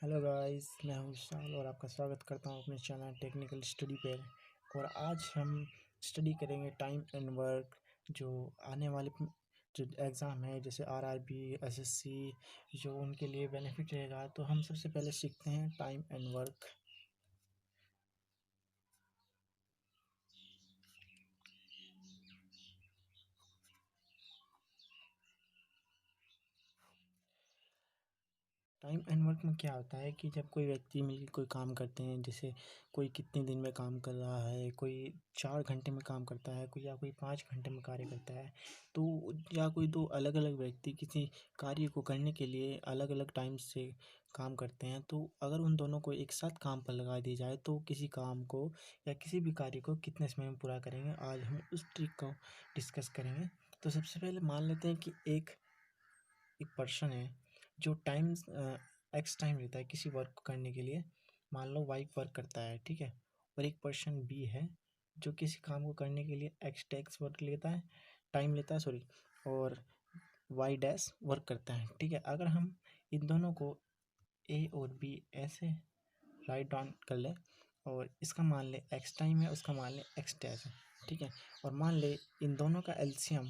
Hello guys, मैं हूं विशाल और आपका स्वागत करता हूं अपने चैनल टेक्निकल स्टडी पर। और आज हम स्टडी करेंगे टाइम एंड वर्क। जो आने वाले जो एग्ज़ाम है जैसे आरआरबी, एसएससी, जो उनके लिए बेनिफिट रहेगा। तो हम सबसे पहले सीखते हैं time and work. Time and work में क्या होता है कि जब कोई व्यक्ति मिलकर कोई काम करते हैं, जैसे कोई कितने दिन में काम कर रहा है, कोई 4 घंटे में काम करता है, कोई या कोई 5 घंटे में कार्य करता है, तो या कोई दो अलग अलग व्यक्ति किसी कार्य को करने के लिए अलग अलग टाइम से काम करते हैं। तो अगर उन दोनों को एक साथ काम पर लगा दिया जाए तो किसी काम को या किसी भी कार्य को कितने समय में पूरा करेंगे, आज हम उस ट्रिक को डिस्कस करेंगे। तो सबसे पहले मान लेते हैं कि एक एक पर्सन है जो एक्स टाइम लेता है किसी वर्क को करने के लिए। मान लो वाई वर्क करता है, ठीक है। और एक पर्सन बी है जो किसी काम को करने के लिए एक्स टैक्स वर्क लेता है, टाइम लेता है, सॉरी, और वाई डैश वर्क करता है, ठीक है। अगर हम इन दोनों को ए और बी ऐसे राइट डाउन कर ले और इसका मान ले एक्स टाइम है, उसका मान ले एक्स डैश है, ठीक है। और मान ले इन दोनों का एलसीएम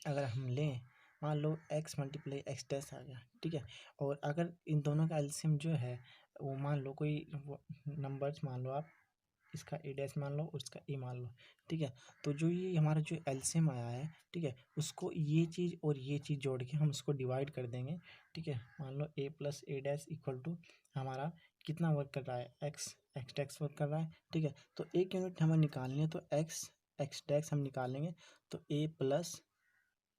अगर हम लें, मान लो एक्स मल्टीप्लाई एक्स डैश आ गया, ठीक है। और अगर इन दोनों का एलसीएम जो है वो मान लो कोई नंबर्स मान लो आप, इसका ए डैश मान लो और इसका ए मान लो, ठीक है। तो जो ये हमारा जो एलसीएम आया है, ठीक है, उसको ये चीज़ और ये चीज़ जोड़ के हम उसको डिवाइड कर देंगे, ठीक है। मान लो A plus A dash equal to हमारा कितना वर्क कर रहा है, एक्स एक्स डैश वर्क कर रहा है, ठीक है। तो एक यूनिट हमें निकालनी है तो एक्स एक्स डैश हम निकालेंगे तो ए प्लस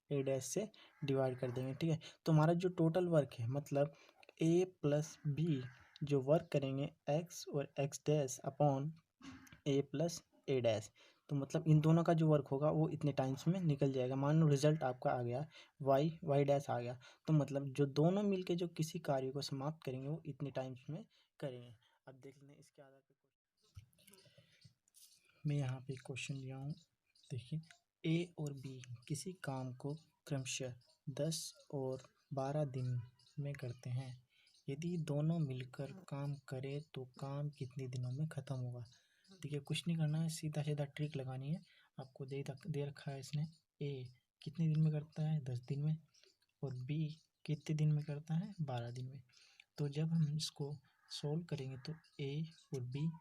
ए डैश से डिवाइड कर देंगे, ठीक है। तो हमारा जो टोटल वर्क है मतलब ए प्लस बी जो वर्क करेंगे एक्स और x dash upon A plus A dash, तो मतलब इन दोनों का जो वर्क होगा वो इतने टाइम्स में निकल जाएगा। मान लो रिजल्ट आपका आ गया वाई वाई डैश आ गया, तो मतलब जो दोनों मिलके जो किसी कार्य को समाप्त करेंगे वो इतने टाइम्स में करेंगे। अब देख लेते हैं इसके आधार पर मैं यहाँ पे क्वेश्चन लिया हूँ। देखिए, ए और बी किसी काम को क्रमशः 10 और 12 दिन में करते हैं। यदि दोनों मिलकर काम करें तो काम कितने दिनों में ख़त्म होगा। देखिए, कुछ नहीं करना है, सीधा सीधा ट्रिक लगानी है। आपको दे रखा है इसने, ए कितने दिन में करता है 10 दिन में, और बी कितने दिन में करता है 12 दिन में। तो जब हम इसको सोल्व करेंगे तो ए और बी,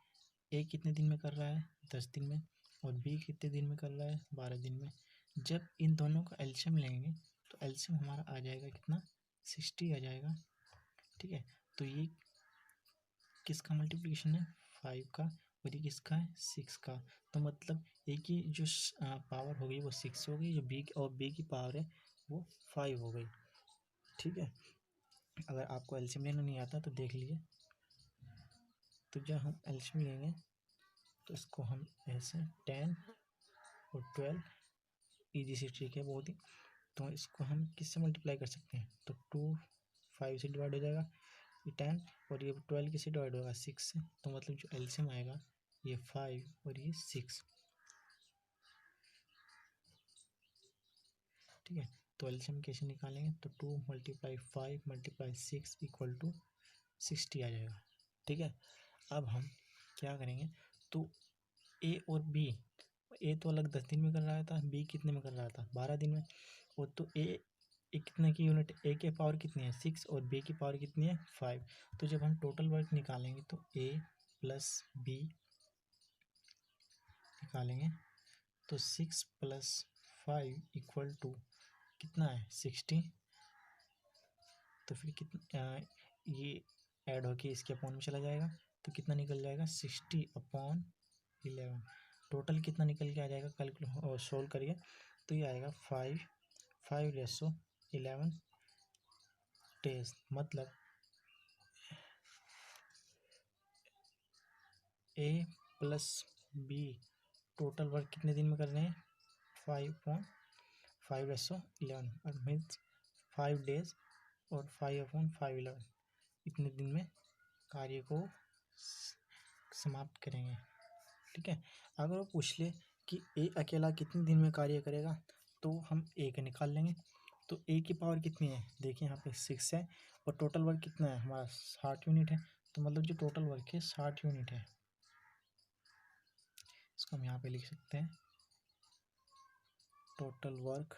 ए कितने दिन में कर रहा है 10 दिन में, और बी कितने दिन में कर रहा है 12 दिन में। जब इन दोनों का एलसीएम लेंगे तो एलसीएम हमारा आ जाएगा कितना, 60 आ जाएगा, ठीक है। तो ये किसका मल्टीप्लिकेशन है, 5 का, और ये किसका है, 6 का। तो मतलब ए की जो पावर होगी वो 6 होगी, जो बी और बी की पावर है वो 5 हो गई, ठीक है। अगर आपको एलसीएम लेना नहीं आता तो देख लीजिए। तो जब हम एलसीएम लेंगे तो इसको हम ऐसे 10 और 12 ईजी से ट्रिक है बहुत ही। तो इसको हम किससे मल्टीप्लाई कर सकते हैं, तो 2 5 से डिवाइड हो जाएगा, ये 10, और ये 12 किससे डिवाइड होगा, 6 से। तो मतलब जो एलसीएम आएगा ये 5 और ये 6, ठीक है। तो एलसीएम कैसे निकालेंगे, तो 2 मल्टीप्लाई 5 मल्टीप्लाई 6 इक्वल टू 60 आ जाएगा, ठीक है। अब हम क्या करेंगे, तो ए और बी, ए तो अलग 10 दिन में कर रहा था, बी कितने में कर रहा था 12 दिन में। और तो ए कितने की यूनिट, ए के पावर कितनी है 6 और बी की पावर कितनी है 5। तो जब हम टोटल वर्क निकालेंगे तो ए प्लस बी निकालेंगे तो 6 प्लस 5 इक्वल टू कितना है 60। तो फिर कितना ये ऐड होके इसके अपॉन में चला जाएगा, तो कितना निकल जाएगा 60 अपॉन 11। टोटल कितना निकल के आ जाएगा, कैलकुलेट सोल्व करिए तो ये आएगा 5/11 डेज। मतलब ए प्लस बी टोटल वर्क कितने दिन में कर रहे हैं, 5/5/11 और मीन्स 5 डेज और 5/5/11 इतने दिन में कार्य को समाप्त करेंगे, ठीक है। अगर वो पूछ ले कि ए अकेला कितने दिन में कार्य करेगा, तो हम ए का निकाल लेंगे तो ए की पावर कितनी है, देखिए यहाँ पे 6 है, और टोटल वर्क कितना है हमारा 60 यूनिट है। तो मतलब जो टोटल वर्क है 60 यूनिट है। इसको हम यहाँ पे लिख सकते हैं टोटल वर्क।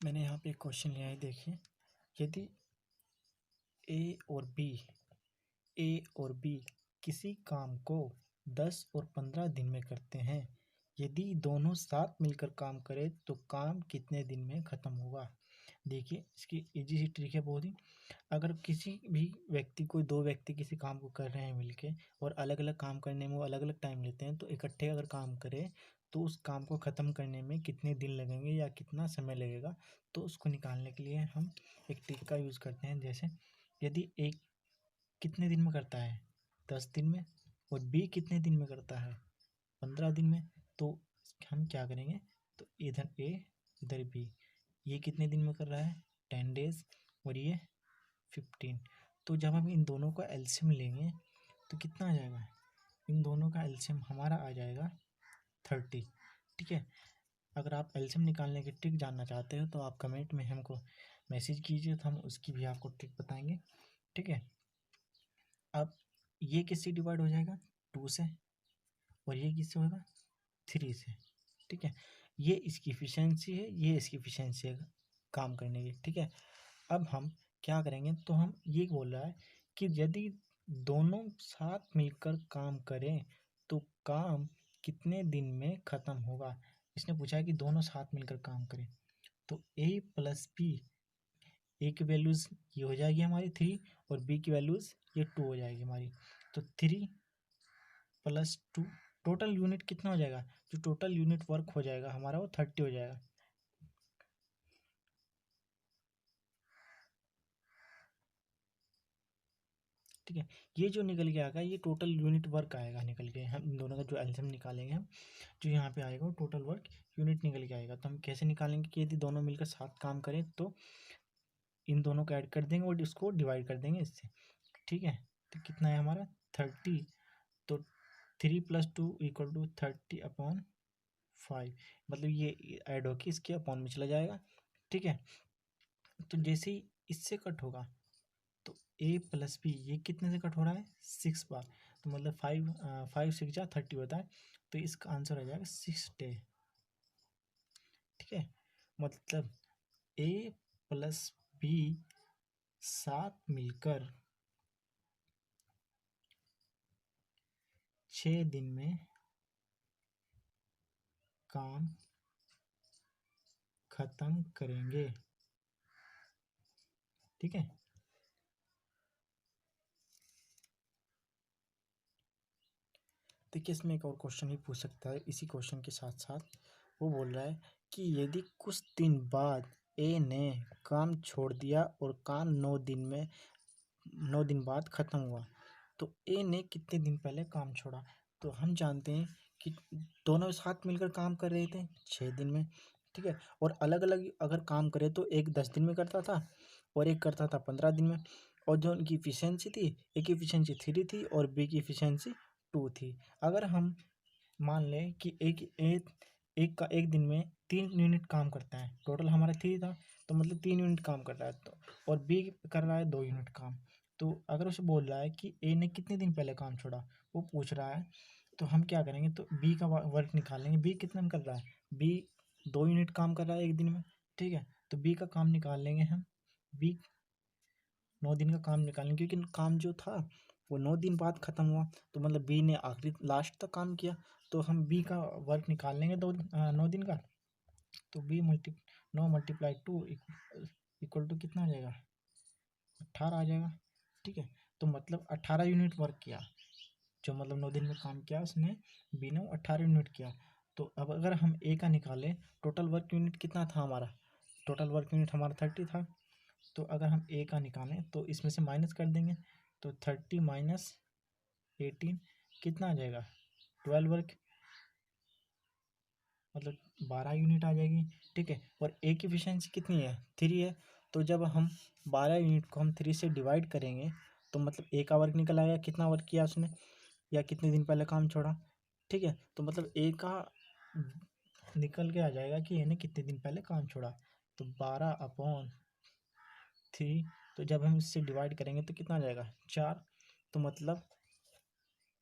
मैंने यहाँ पे एक क्वेश्चन लिया है, देखिए यदि ए और बी किसी काम को 10 और 15 दिन में करते हैं, यदि दोनों साथ मिलकर काम करें तो काम कितने दिन में ख़त्म होगा। देखिए इसकी इजी सी ट्रिक है बहुत ही। अगर किसी भी व्यक्ति को, दो व्यक्ति किसी काम को कर रहे हैं मिलके, और अलग अलग काम करने में वो अलग अलग टाइम लेते हैं, तो इकट्ठे अगर काम करें तो उस काम को ख़त्म करने में कितने दिन लगेंगे या कितना समय लगेगा, तो उसको निकालने के लिए हम एक ट्रिक का यूज़ करते हैं। जैसे यदि एक कितने दिन में करता है 10 दिन में, और बी कितने दिन में करता है 15 दिन में, तो हम क्या करेंगे, तो इधर ए इधर बी, ये कितने दिन में कर रहा है 10 डेज, और ये 15। तो जब हम इन दोनों का एलसीएम लेंगे तो कितना आ जाएगा, इन दोनों का एलसीएम हमारा आ जाएगा 30। ठीक है। अगर आप एलसीएम निकालने की ट्रिक जानना चाहते हो तो आप कमेंट में हमको मैसेज कीजिए, तो हम उसकी भी आपको ट्रिक बताएंगे। ठीक है। अब ये किससे डिवाइड हो जाएगा 2 से, और ये किससे होगा 3 से। ठीक है। ये इसकी इफिशियंसी है, ये इसकी इफिशियंसी है काम करने की। ठीक है। अब हम क्या करेंगे, तो हम ये बोल रहा है कि यदि दोनों साथ मिलकर काम करें तो काम कितने दिन में ख़त्म होगा। इसने पूछा है कि दोनों साथ मिलकर काम करें, तो ए प्लस बी, ए की वैल्यूज़ ये हो जाएगी हमारी 3, और बी की वैल्यूज़ ये 2 हो जाएगी हमारी। तो 3 प्लस 2, टोटल यूनिट कितना हो जाएगा, जो टोटल यूनिट वर्क हो जाएगा हमारा वो 30 हो जाएगा। ठीक है। ये जो निकल के आएगा ये टोटल यूनिट वर्क आएगा निकल के, हम इन दोनों का जो एलसीएम निकालेंगे हम, जो यहाँ पे आएगा वो टोटल वर्क यूनिट निकल के आएगा। तो हम कैसे निकालेंगे कि यदि दोनों मिलकर साथ काम करें तो इन दोनों को ऐड कर देंगे और इसको डिवाइड कर देंगे इससे। ठीक है। तो कितना है हमारा 30, तो 3 + 2 = 30/5, मतलब ये ऐड होके इसके अपॉन में चला जाएगा। ठीक है। तो जैसे ही इससे कट होगा तो ए प्लस बी ये कितने से कट हो रहा है 6 बार, तो मतलब 5 6 जा 30 होता है, तो इसका आंसर आ जाएगा 6 डे। ठीक है। मतलब ए प्लस बी साथ मिलकर 6 दिन में काम खत्म करेंगे। ठीक है। देखिए इसमें एक और क्वेश्चन भी पूछ सकता है इसी क्वेश्चन के साथ साथ। वो बोल रहा है कि यदि कुछ दिन बाद ए ने काम छोड़ दिया और काम 9 दिन बाद ख़त्म हुआ, तो ए ने कितने दिन पहले काम छोड़ा। तो हम जानते हैं कि दोनों साथ मिलकर काम कर रहे थे 6 दिन में। ठीक है। और अलग अलग अगर काम करे तो एक 10 दिन में करता था और एक करता था 15 दिन में। और जो उनकी इफिशियंसी थी, एक की इफिशियंसी 3 थी और बी की इफिशियंसी 2 थी। अगर हम मान लें कि एक का एक दिन में 3 यूनिट काम करता है, टोटल हमारा 3 था, तो मतलब 3 यूनिट काम कर रहा है, तो और बी कर रहा है 2 यूनिट काम। तो अगर उसे बोल रहा है कि ए ने कितने दिन पहले काम छोड़ा, वो पूछ रहा है, तो हम क्या करेंगे, तो बी का वर्क निकालेंगे। बी कितना कर रहा है, बी 2 यूनिट काम कर रहा है एक दिन में। ठीक है। तो बी का काम निकाल लेंगे हम। बी 9 दिन का काम निकालेंगे, क्योंकि काम जो था वो 9 दिन बाद ख़त्म हुआ, तो मतलब बी ने आखिरी लास्ट तक काम किया। तो हम बी का वर्क निकाल लेंगे 9 दिन का। तो 9 × 2 इक्वल टू कितना आ जाएगा 18 आ जाएगा। ठीक है। तो मतलब 18 यूनिट वर्क किया, जो मतलब 9 दिन में काम किया उसने, बी ने 18 यूनिट किया। तो अब अगर हम ए का निकालें, टोटल वर्क यूनिट कितना था हमारा, टोटल वर्क यूनिट हमारा 30 था। तो अगर हम ए का निकालें तो इसमें से माइनस कर देंगे, तो 30 - 18 कितना आ जाएगा 12 वर्क, मतलब 12 यूनिट आ जाएगी। ठीक है। और ए की एफिशिएंसी कितनी है 3 है, तो जब हम 12 यूनिट को हम 3 से डिवाइड करेंगे तो मतलब ए का वर्क निकल आएगा, कितना वर्क किया उसने या कितने दिन पहले काम छोड़ा। ठीक है। तो मतलब ए का निकल के आ जाएगा कि ए ने कितने दिन पहले काम छोड़ा। तो 12/3, तो जब हम इससे डिवाइड करेंगे तो कितना आ जाएगा 4। तो मतलब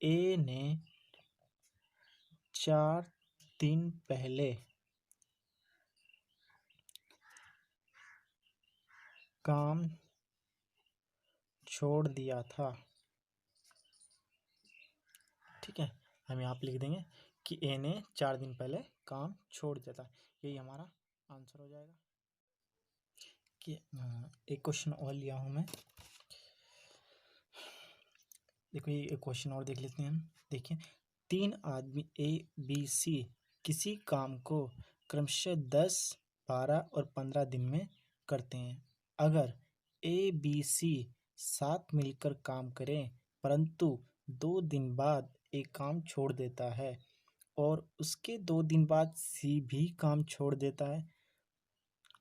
ए ने 4 दिन पहले काम छोड़ दिया था। ठीक है, हम यहाँ पे लिख देंगे कि ए ने 4 दिन पहले काम छोड़ दिया था। यही हमारा आंसर हो जाएगा। कि एक क्वेश्चन और लिया हूँ मैं। देखो ये एक क्वेश्चन और देख लेते हैं हम। देखिए 3 आदमी ए बी सी किसी काम को क्रमशः 10, 12 और 15 दिन में करते हैं। अगर ए बी सी साथ मिलकर काम करें परंतु 2 दिन बाद ए काम छोड़ देता है और उसके 2 दिन बाद सी भी काम छोड़ देता है,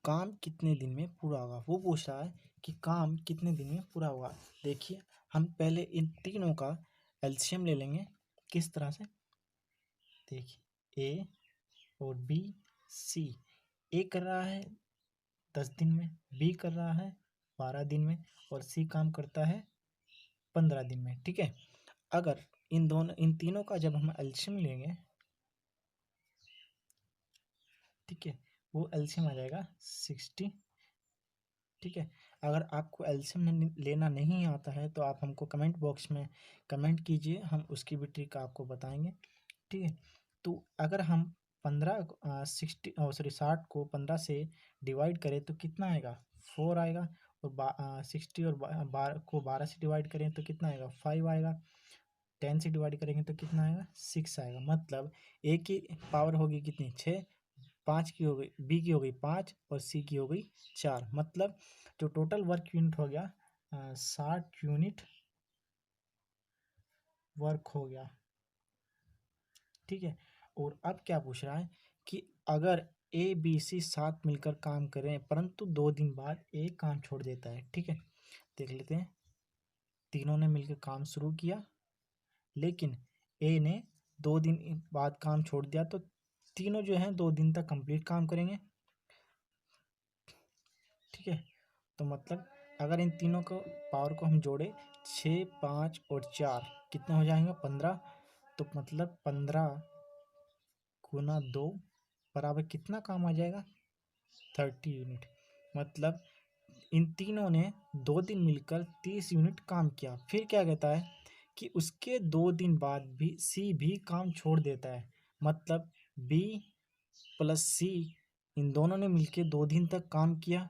काम कितने दिन में पूरा होगा। वो पूछ रहा है कि काम कितने दिन में पूरा होगा। देखिए हम पहले इन तीनों का एलसीएम ले लेंगे। किस तरह से, देखिए ए और बी सी, ए कर रहा है 10 दिन में, बी कर रहा है 12 दिन में और सी काम करता है 15 दिन में। ठीक है, अगर इन तीनों का जब हम एलसीएम लेंगे, ठीक है, वो एलसीएम आ जाएगा 60। ठीक है, अगर आपको एलसीएम लेना नहीं आता है तो आप हमको कमेंट बॉक्स में कमेंट कीजिए, हम उसकी भी ट्रिक आपको बताएंगे। ठीक है, तो अगर हम 60 को 15 से डिवाइड करें तो कितना आएगा 4 आएगा। और 60 और 12 को 12 से डिवाइड करें तो कितना आएगा 5 आएगा। 10 से डिवाइड करेंगे तो कितना आएगा 6 आएगा। मतलब ए की पावर होगी कितनी 6, 5 की हो गई, बी की हो गई 5 और सी की हो गई 4। मतलब जो टोटल वर्क यूनिट हो गया 60 यूनिट वर्क हो गया। ठीक है, और अब क्या पूछ रहा है कि अगर ए बी सी साथ मिलकर काम करें परंतु 2 दिन बाद ए काम छोड़ देता है। ठीक है, देख लेते हैं। तीनों ने मिलकर काम शुरू किया लेकिन ए ने 2 दिन बाद काम छोड़ दिया, तो तीनों जो है 2 दिन तक कंप्लीट काम करेंगे। ठीक है, तो मतलब अगर इन तीनों को पावर को हम जोड़े 6, 5 और 4 कितना हो जाएगा 15। तो मतलब 15 गुना 2 बराबर कितना काम आ जाएगा 30 यूनिट। मतलब इन तीनों ने 2 दिन मिलकर 30 यूनिट काम किया। फिर क्या कहता है कि उसके 2 दिन बाद भी सी भी काम छोड़ देता है। मतलब बी प्लस सी इन दोनों ने मिलकर 2 दिन तक काम किया।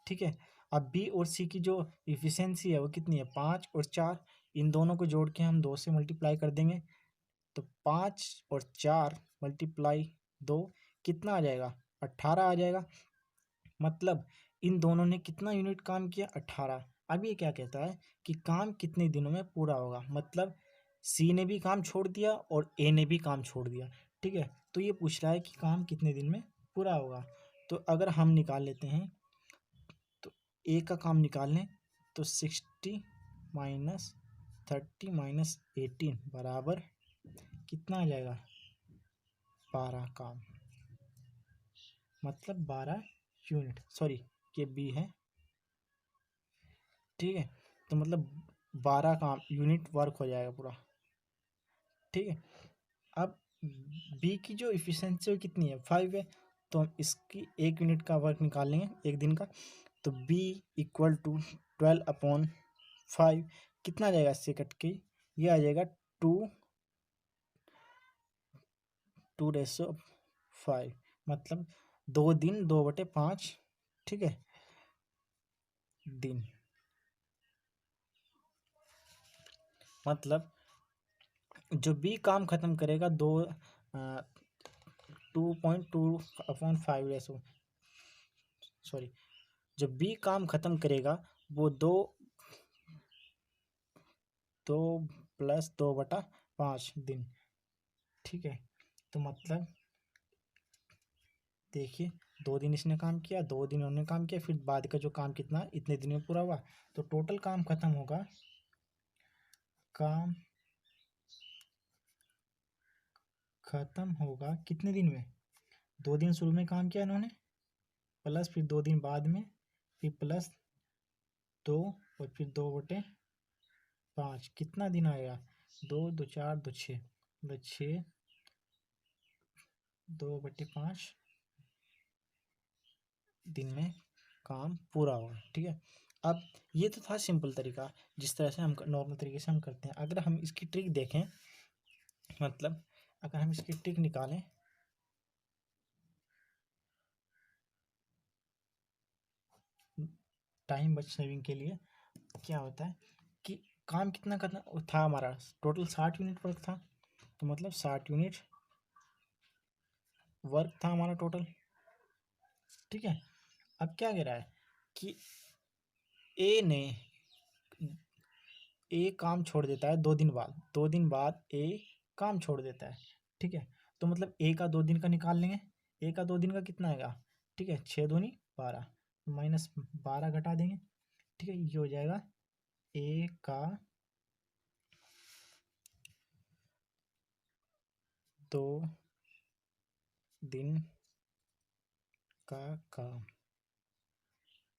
ठीक है, अब बी और सी की जो इफिशियंसी है वो कितनी है 5 और 4। इन दोनों को जोड़ के हम 2 से मल्टीप्लाई कर देंगे तो 5 और 4 मल्टीप्लाई 2 कितना आ जाएगा 18 आ जाएगा। मतलब इन दोनों ने कितना यूनिट काम किया 18। अब ये क्या कहता है कि काम कितने दिनों में पूरा होगा। मतलब सी ने भी काम छोड़ दिया और ए ने भी काम छोड़ दिया। ठीक है, तो ये पूछ रहा है कि काम कितने दिन में पूरा होगा। तो अगर हम निकाल लेते हैं तो ए का काम निकाल लें तो 60 माइनस 30 माइनस 18 बराबर कितना आ जाएगा 12 काम। मतलब 12 यूनिट, सॉरी ये बी है। ठीक है, तो मतलब 12 काम यूनिट वर्क हो जाएगा पूरा। ठीक है, अब बी की जो इफिशियंसी है कितनी है 5 है, तो हम इसकी 1 यूनिट का वर्क निकाल लेंगे 1 दिन का। तो बी इक्वल टू 12/5 कितना आ जाएगा इससे कट के, ये आ जाएगा 2:5। मतलब 2 दिन 2/5। ठीक है, दिन। मतलब जो बी काम खत्म करेगा 2.2/5 रेसो, सॉरी, जब बी काम खत्म करेगा वो 2 + 2/5 दिन। ठीक है, तो मतलब देखिए 2 दिन इसने काम किया, 2 दिन उन्होंने काम किया, फिर बाद का जो काम कितना इतने दिन में पूरा हुआ। तो टोटल काम खत्म होगा, काम खत्म होगा कितने दिन में। 2 दिन शुरू में काम किया इन्होंने, प्लस फिर 2 दिन बाद में, फिर प्लस 2 और फिर 2/5, कितना दिन आएगा। 2 2 4 2 6, मतलब 6, 2/5 दिन में काम पूरा होगा। ठीक है, अब ये तो था सिंपल तरीका जिस तरह से हम नॉर्मल तरीके से हम करते हैं। अगर हम इसकी ट्रिक देखें, मतलब अगर हम इसकी ट्रिक निकालें, टाइम बच सेविंग के लिए क्या होता है कि काम कितना करना था हमारा, टोटल 60 यूनिट वर्क था, तो मतलब 60 यूनिट वर्क था हमारा टोटल। ठीक है, अब क्या कह रहा है कि ए काम छोड़ देता है 2 दिन बाद, 2 दिन बाद ए काम छोड़ देता है। ठीक है, तो मतलब ए का 2 दिन का निकाल लेंगे। ए का 2 दिन का कितना आएगा, ठीक है, 6 दूनी 12, -12 घटा देंगे। ठीक है, ये हो जाएगा ए का 2 दिन का काम।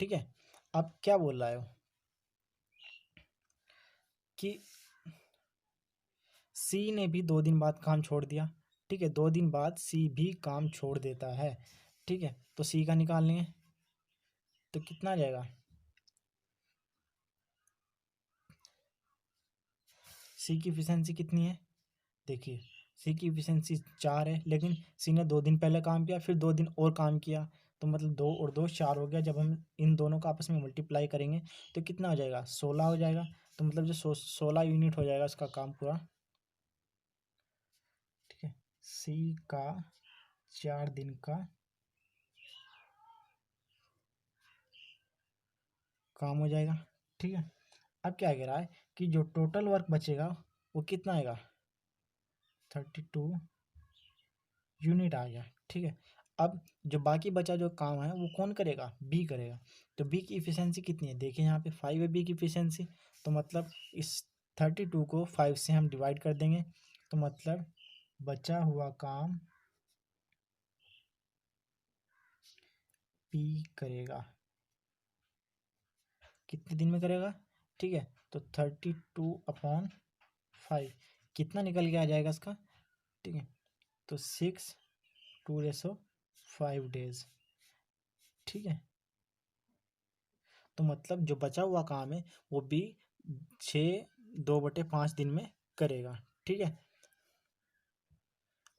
ठीक है, अब क्या बोल रहा है वो कि सी ने भी 2 दिन बाद काम छोड़ दिया। ठीक है, 2 दिन बाद सी भी काम छोड़ देता है। ठीक है, तो सी का निकाल लेंगे, तो कितना आ जाएगा, सी की इफिशियंसी कितनी है। देखिए, सी की इफिशियंसी 4 है, लेकिन सी ने 2 दिन पहले काम किया, फिर 2 दिन और काम किया, तो मतलब 2 और 2 4 हो गया। जब हम इन दोनों का आपस में मल्टीप्लाई करेंगे तो कितना हो जाएगा, 16 हो जाएगा। तो मतलब जो 16 यूनिट हो जाएगा इसका काम पूरा। ठीक है, सी का 4 दिन का काम हो जाएगा। ठीक है, अब क्या कह रहा है कि जो टोटल वर्क बचेगा वो कितना आएगा, 32 यूनिट आ गया। ठीक है, अब जो बाकी बचा जो काम है वो कौन करेगा, बी करेगा। तो बी की इफिशियंसी कितनी है, देखिए यहाँ पे 5 है बी की इफिशियंसी, तो मतलब इस 32 को 5 से हम डिवाइड कर देंगे, तो मतलब बचा हुआ काम बी करेगा, कितने दिन में करेगा। ठीक है, तो 32/5 कितना निकल के आ जाएगा इसका। ठीक है, तो 6/2 5 डेज। ठीक है, तो मतलब जो बचा हुआ काम है वो भी 2/5 दिन में करेगा। ठीक है,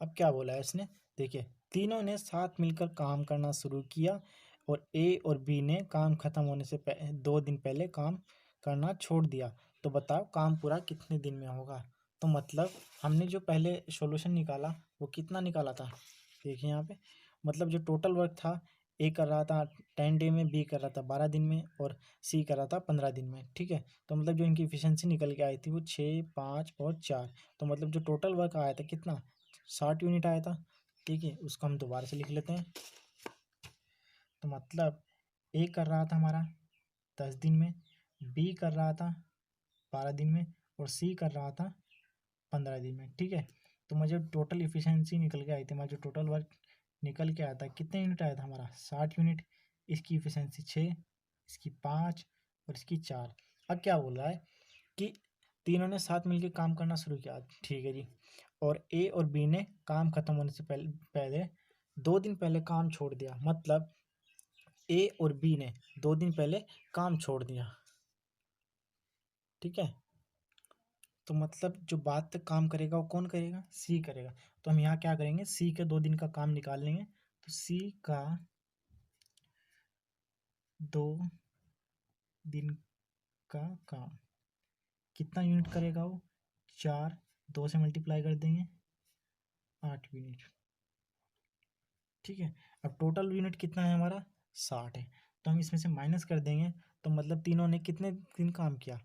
अब क्या बोला है इसने, देखिए, तीनों ने साथ मिलकर काम करना शुरू किया और ए और बी ने काम खत्म होने से 2 दिन पहले काम करना छोड़ दिया। तो बताओ काम पूरा कितने दिन में होगा। तो मतलब हमने जो पहले सॉल्यूशन निकाला वो कितना निकाला था, देखिए यहाँ पे, मतलब जो टोटल वर्क था, ए कर रहा था 10 डे में, बी कर रहा था 12 दिन में, और सी कर रहा था 15 दिन में। ठीक है, तो मतलब जो इनकी इफिशियंसी निकल के आई थी वो 6 5 और 4, तो मतलब जो टोटल वर्क आया था कितना, 60 यूनिट आया था। ठीक है, उसको हम दोबारा से लिख लेते हैं। तो मतलब ए कर रहा था हमारा 10 दिन में, बी कर रहा था 12 दिन में, और सी कर रहा था 15 दिन में। ठीक है, तो मुझे टोटल इफिशियंसी निकल के आई थी, हमारा जो टोटल वर्क निकल के आया था, कितने यूनिट आया था हमारा, 60 यूनिट। इसकी इफिशियंसी 6, इसकी 5 और इसकी 4। अब क्या बोल रहा है कि तीनों ने साथ मिलकर काम करना शुरू किया। ठीक है जी, और ए और बी ने काम खत्म होने से पहले पहले 2 दिन पहले काम छोड़ दिया, मतलब ए और बी ने 2 दिन पहले काम छोड़ दिया। ठीक है, तो मतलब जो बाद तक काम करेगा वो कौन करेगा, सी करेगा। तो हम यहाँ क्या करेंगे, सी के 2 दिन का काम निकाल लेंगे। तो सी का 2 दिन का काम कितना यूनिट करेगा वो, 4, 2 से मल्टीप्लाई कर देंगे, 8 यूनिट। ठीक है, अब टोटल यूनिट कितना है हमारा, 60 है, तो हम इसमें से माइनस कर देंगे। तो मतलब तीनों ने कितने दिन काम किया,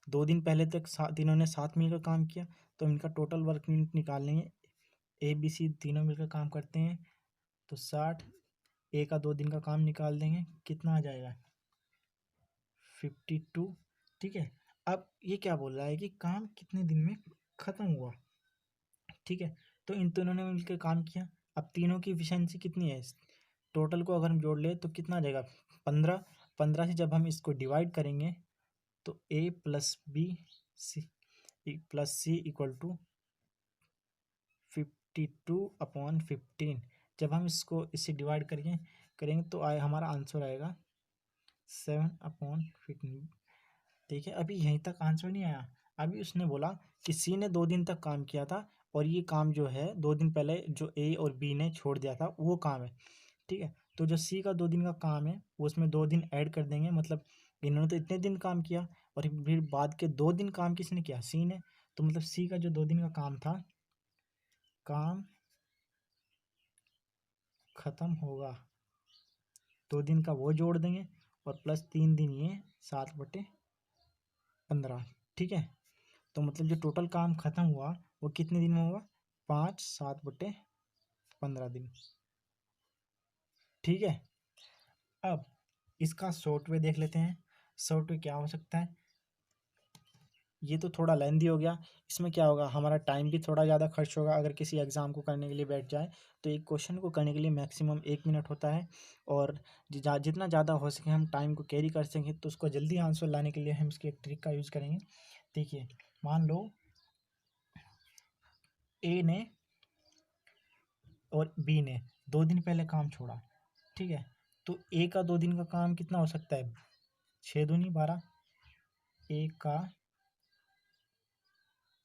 2 दिन पहले तक तीनों ने साथ मिलकर काम किया, तो इनका टोटल वर्क यूनिट निकाल लेंगे। ए बी सी तीनों मिलकर काम करते हैं, तो 60, ए का 2 दिन का काम निकाल देंगे, कितना आ जाएगा, 52। ठीक है, अब ये क्या बोल रहा है कि काम कितने दिन में खत्म हुआ। ठीक है। तो इन तीनों ने मिलकर काम किया। अब तीनों की एफिशिएंसी कितनी है, टोटल को अगर हम जोड़ ले तो कितना आ जाएगा 15। 15 से जब हम इसको डिवाइड करेंगे तो a plus B C plus C equal to 52/15। जब हम इसको इससे डिवाइड करेंगे तो हमारा आंसर आएगा 7/15। देखिए अभी यहीं तक आंसर नहीं आया। अभी उसने बोला कि सी ने 2 दिन तक काम किया था और ये काम जो है 2 दिन पहले जो ए और बी ने छोड़ दिया था वो काम है। ठीक है, तो जो सी का 2 दिन का काम है वो उसमें 2 दिन ऐड कर देंगे, मतलब इन्होंने तो इतने दिन काम किया और फिर बाद के 2 दिन काम किसने किया, सी ने। तो मतलब सी का जो 2 दिन का काम था, काम खत्म होगा, 2 दिन का वो जोड़ देंगे और प्लस 3 दिन ये 7/15। ठीक है, तो मतलब जो टोटल काम खत्म हुआ वो कितने दिन में हुआ, 5/7/15 दिन। ठीक है, अब इसका शॉर्ट वे देख लेते हैं। शॉर्ट वे क्या हो सकता है, ये तो थोड़ा लेंदी हो गया। इसमें क्या होगा, हमारा टाइम भी थोड़ा ज़्यादा खर्च होगा। अगर किसी एग्ज़ाम को करने के लिए बैठ जाए तो एक क्वेश्चन को करने के लिए मैक्सिमम 1 मिनट होता है, और जितना ज़्यादा हो सके हम टाइम को कैरी कर सकें तो उसको जल्दी आंसर लाने के लिए हम इसकी एक ट्रिक का यूज़ करेंगे। देखिए, मान लो ए ने और बी ने 2 दिन पहले काम छोड़ा। ठीक है, तो ए का 2 दिन का काम कितना हो सकता है, 6 दूनी 12। ए का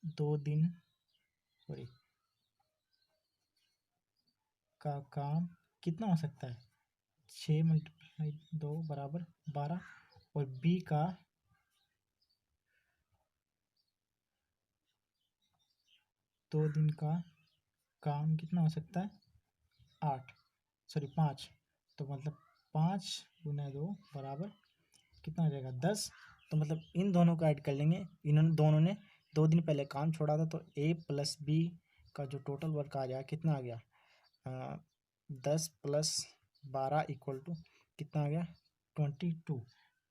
2 दिन, सॉरी, का काम कितना हो सकता है, 6 × 2 = 12। और बी का 2 दिन का काम कितना हो सकता है, 8, सॉरी 5। तो मतलब 5 × 2 = कितना हो जाएगा, 10। तो मतलब इन दोनों को ऐड कर लेंगे। इन्होंने दोनों ने 2 दिन पहले काम छोड़ा था, तो ए प्लस बी का जो टोटल वर्क आ गया कितना आ गया, 10 + 12 = कितना आ गया, 22।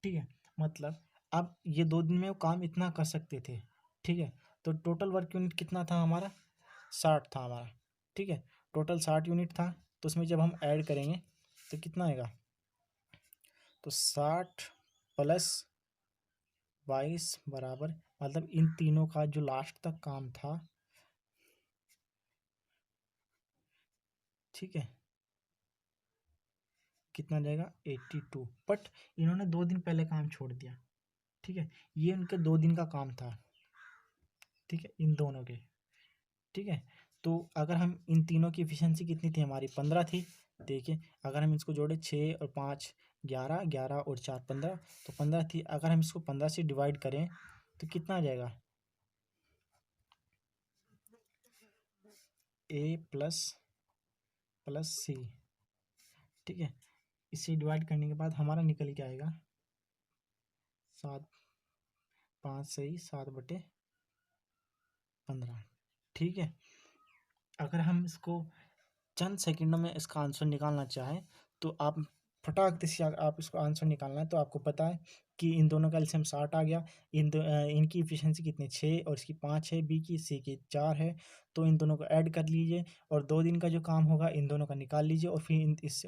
ठीक है, मतलब अब ये 2 दिन में वो काम इतना कर सकते थे। ठीक है, तो टोटल वर्क यूनिट कितना था हमारा, 60 था हमारा। ठीक है, टोटल 60 यूनिट था। तो उसमें जब हम ऐड करेंगे तो कितना आएगा, तो 60 + 22 बराबर, मतलब इन तीनों का जो लास्ट तक काम था, ठीक है, कितना जाएगा 82। बट इन्होंने 2 दिन पहले काम छोड़ दिया। ठीक है, ये उनके 2 दिन का काम था। ठीक है, इन दोनों के। ठीक है, तो अगर हम इन तीनों की एफिशिएंसी कितनी थी हमारी, 15 थी। देखिए, अगर हम इसको जोड़े 6 और 5 11, 11 और 4 15, तो 15 थी। अगर हम इसको 15 से डिवाइड करें तो कितना आ जाएगा, ए प्लस प्लस सी। ठीक है, इसे डिवाइड करने के बाद हमारा निकल के आएगा 7, 5 सही 7/15। ठीक है, अगर हम इसको चंद सेकंडों में इसका आंसर निकालना चाहें तो आप फटाक से आप इसको आंसर निकालना है तो आपको पता है कि इन दोनों का एलसीएम 60 आ गया। इनकी एफिशिएंसी कितनी, 6 और इसकी 5 है, बी की सी की 4 है। तो इन दोनों को ऐड कर लीजिए और 2 दिन का जो काम होगा इन दोनों का निकाल लीजिए और फिर इस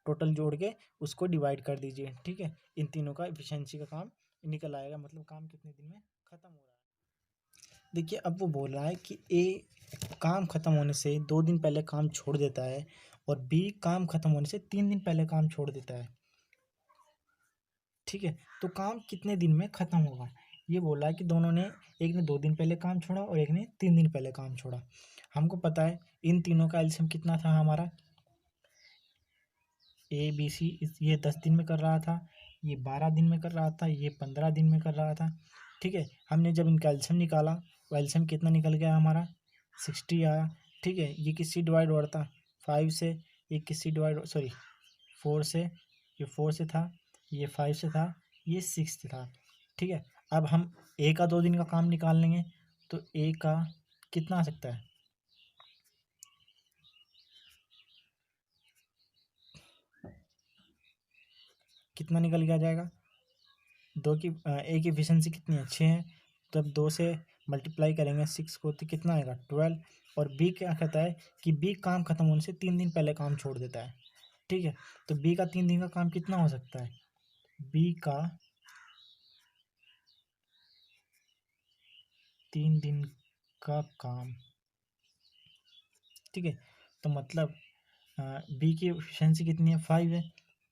टोटल जोड़ के उसको डिवाइड कर दीजिए। ठीक है, इन तीनों का एफिशिएंसी का काम निकल आएगा, मतलब काम कितने दिन में ख़त्म हो रहा है। देखिए, अब वो बोल रहा है कि ए काम ख़त्म होने से 2 दिन पहले काम छोड़ देता है और बी काम ख़त्म होने से 3 दिन पहले काम छोड़ देता है। ठीक है, तो काम कितने दिन में ख़त्म होगा, ये बोला है कि दोनों ने, एक ने 2 दिन पहले काम छोड़ा और एक ने 3 दिन पहले काम छोड़ा। हमको पता है इन तीनों का एलसीएम कितना था हमारा, ए बी सी, ये 10 दिन में कर रहा था, ये 12 दिन में कर रहा था, ये 15 दिन में कर रहा था। ठीक है, हमने जब इनका एलसीएम निकाला तो एलसीएम कितना निकल गया हमारा, 60 आया। ठीक है, ये किससे डिवाइड हो रहा था, 5 से। ये किससे डिवाइड, सॉरी 4 से, ये 4 से था, ये 5 से था, ये 6 से था। ठीक है, अब हम ए का 2 दिन का काम निकाल लेंगे तो ए का कितना आ सकता है, कितना निकल के आ जाएगा, ए की एफिशिएंसी कितनी है, 6 है। तो अब 2 से मल्टीप्लाई करेंगे 6 को तो कितना आएगा 12। और बी क्या कहता है कि बी काम खत्म होने से 3 दिन पहले काम छोड़ देता है, ठीक है। तो बी का 3 दिन का काम कितना हो सकता है, बी का 3 दिन का काम, ठीक है। तो मतलब बी की एफिशिएंसी कितनी है 5 है,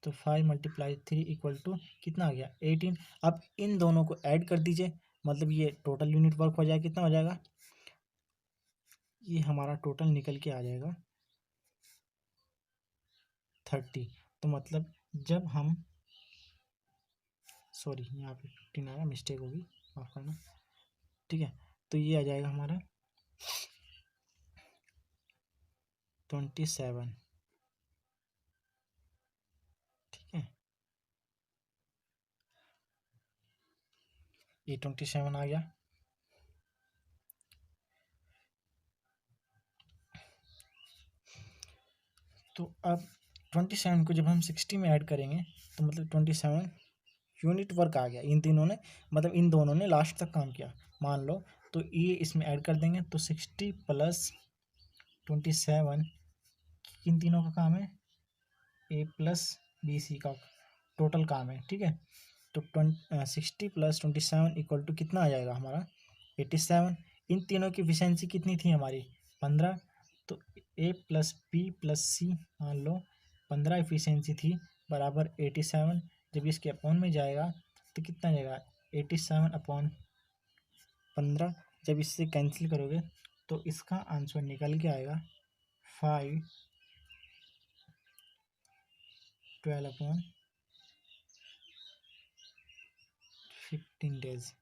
तो 5 मल्टीप्लाई 3 इक्वल टू कितना आ गया 18। अब इन दोनों को ऐड कर दीजिए, मतलब ये टोटल यूनिट वर्क हो जाएगा, कितना हो जाएगा, ये हमारा टोटल निकल के आ जाएगा 30। तो मतलब जब हम, सॉरी यहाँ पे 15 आया, मिस्टेक होगी, माफ करना, ठीक है। तो ये आ जाएगा हमारा 27, ठीक है। ये 27 आ गया। तो अब 27 को जब हम 60 में ऐड करेंगे तो मतलब 27 यूनिट वर्क आ गया इन तीनों ने, मतलब इन दोनों ने लास्ट तक काम किया मान लो। तो ये इसमें ऐड कर देंगे तो 60 प्लस 27 किन तीनों का काम है, ए प्लस बी सी का टोटल काम है, ठीक है। तो 60 प्लस 27 इक्वल टू कितना आ जाएगा हमारा 87। इन तीनों की एफिशिएंसी कितनी थी हमारी 15। तो ए प्लस बी प्लस सी मान लो 15 एफिशिएंसी थी बराबर 87। जब इसके अपॉन में जाएगा तो कितना जाएगा 87 अपॉन 15। जब इससे कैंसिल करोगे तो इसका आंसर निकल के आएगा 5 12 अपॉन 15 डेज,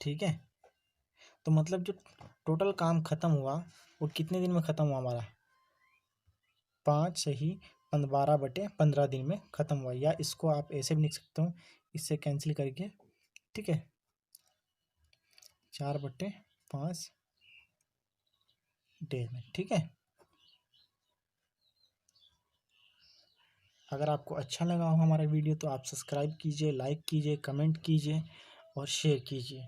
ठीक है। तो मतलब जो टोटल काम खत्म हुआ वो कितने दिन में खत्म हुआ हमारा 5 से ही 12/15 दिन में खत्म हुआ, या इसको आप ऐसे भी लिख सकते हो इससे कैंसिल करके, ठीक है, 4/5 डे में, ठीक है। अगर आपको अच्छा लगा हो हमारा वीडियो तो आप सब्सक्राइब कीजिए, लाइक कीजिए, कमेंट कीजिए और शेयर कीजिए।